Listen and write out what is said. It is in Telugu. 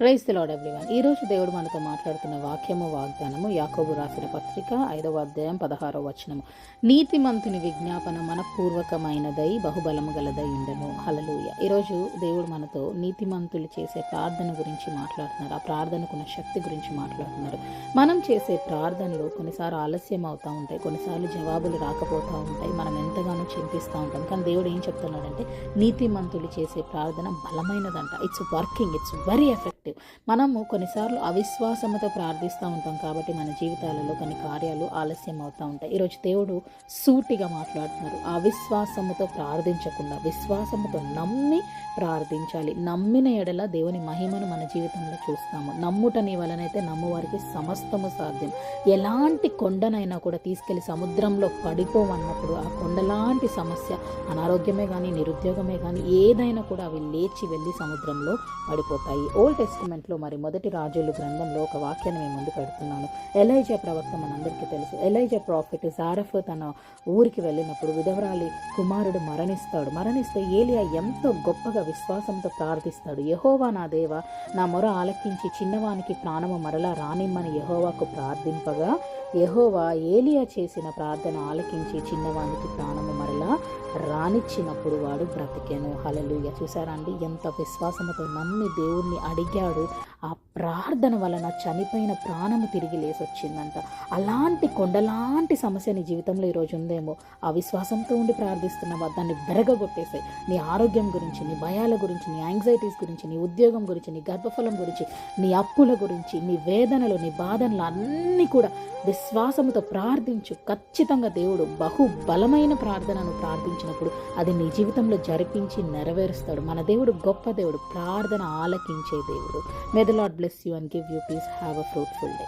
Praise the lord everyone. ఈరోజు దేవుడు మనతో మాట్లాడుతున్న వాక్యము వాగ్దానము యాకోబు రాసిన పత్రిక 5వ అధ్యాయం 16వ వచనము. నీతిమంతుని విజ్ఞాపన మనపూర్వకమైనదై బహుబలము గలదై ఉండను. హల్లెలూయా. ఈరోజు దేవుడు మనతో నీతిమంతులు చేసే ప్రార్థన గురించి మాట్లాడుతున్నారు. ఆ ప్రార్థనకున్న శక్తి గురించి మాట్లాడుతున్నారు. మనం చేసే ప్రార్థనలు కొన్నిసార్లు ఆలస్యం అవుతూ ఉంటాయి, కొన్నిసార్లు జవాబులు రాకపోతూ ఉంటాయి, మనం ఎంతగానో చింతిస్తూ ఉంటాం. కానీ దేవుడు ఏం చెప్తున్నాడంటే నీతిమంతులు చేసే ప్రార్థన బలమైనదంట. It's working, it's very effective. మనము కొన్నిసార్లు అవిశ్వాసంతో ప్రార్థిస్తూ ఉంటాం కాబట్టి మన జీవితాలలో కొన్ని కార్యాలు ఆలస్యం అవుతూ ఉంటాయి. ఈరోజు దేవుడు సూటిగా మాట్లాడుతున్నారు. అవిశ్వాసముతో ప్రార్థించకుండా విశ్వాసముతో నమ్మి ప్రార్థించాలి. నమ్మిన ఎడల దేవుని మహిమను మన జీవితంలో చూస్తాము. నమ్ముట నీ వలనైతే నమ్మువారికి సమస్తము సాధ్యం. ఎలాంటి కొండనైనా కూడా తీసుకెళ్లి సముద్రంలో పడిపోవన్నప్పుడు ఆ కొండలాంటి సమస్య, అనారోగ్యమే కానీ నిరుద్యోగమే కానీ ఏదైనా కూడా అవి లేచి వెళ్ళి సముద్రంలో పడిపోతాయి. ఓల్డ్ టెస్టిమెంట్లో మరి మొదటి రాజులు గ్రంథంలో ఒక వాక్యాన్ని మేము ముందు పెడుతున్నాను. ఎలైజా ప్రవక్త మనందరికీ తెలుసు. ఎలైజా ప్రాఫిట్ జారఫ్ తన ఊరికి వెళ్ళినప్పుడు విధవరాలి కుమారుడు మరణిస్తే ఏలియా ఎంతో గొప్పగా విశ్వాసంతో ప్రార్థిస్తాడు. యెహోవా నా దేవ, నా మొర ఆలకించి చిన్నవానికి ప్రాణము మరలా రానిమ్మని యెహోవాకు ప్రార్థింపగా యెహోవా ఏలియా చేసిన ప్రార్థన ఆలకించి చిన్నవానికి ప్రాణము మరలా రానిచ్చినప్పుడు వాడు బ్రతికెను. హల్లెలూయా. చూసారా అండి, ఎంత విశ్వాసంతో నమ్మి దేవుణ్ణి అడిగాడు. ఆ ప్రార్థన వలన చనిపోయిన ప్రాణము తిరిగి లేసొచ్చిందంట. అలాంటి కొండలాంటి సమస్య నీ జీవితంలో ఈరోజు ఉందేమో. ఆ విశ్వాసంతో ఉండి ప్రార్థిస్తున్నావా? దాన్ని బెరగగొట్టేసాయి. నీ ఆరోగ్యం గురించి, నీ భయాల గురించి, నీ యాంగ్జైటీస్ గురించి, నీ ఉద్యోగం గురించి, నీ గర్భఫలం గురించి, నీ అప్పుల గురించి, నీ వేదనలు, నీ బాధనలు అన్నీ కూడా విశ్వాసంతో ప్రార్థించు. ఖచ్చితంగా దేవుడు బలమైన ప్రార్థనను ప్రార్థించినప్పుడు అది నీ జీవితంలో జరిపించి నెరవేరుస్తాడు. మన దేవుడు గొప్ప దేవుడు, ప్రార్థన ఆలకించే దేవుడు. మే the lord bless you and give you peace. Have a fruitful day.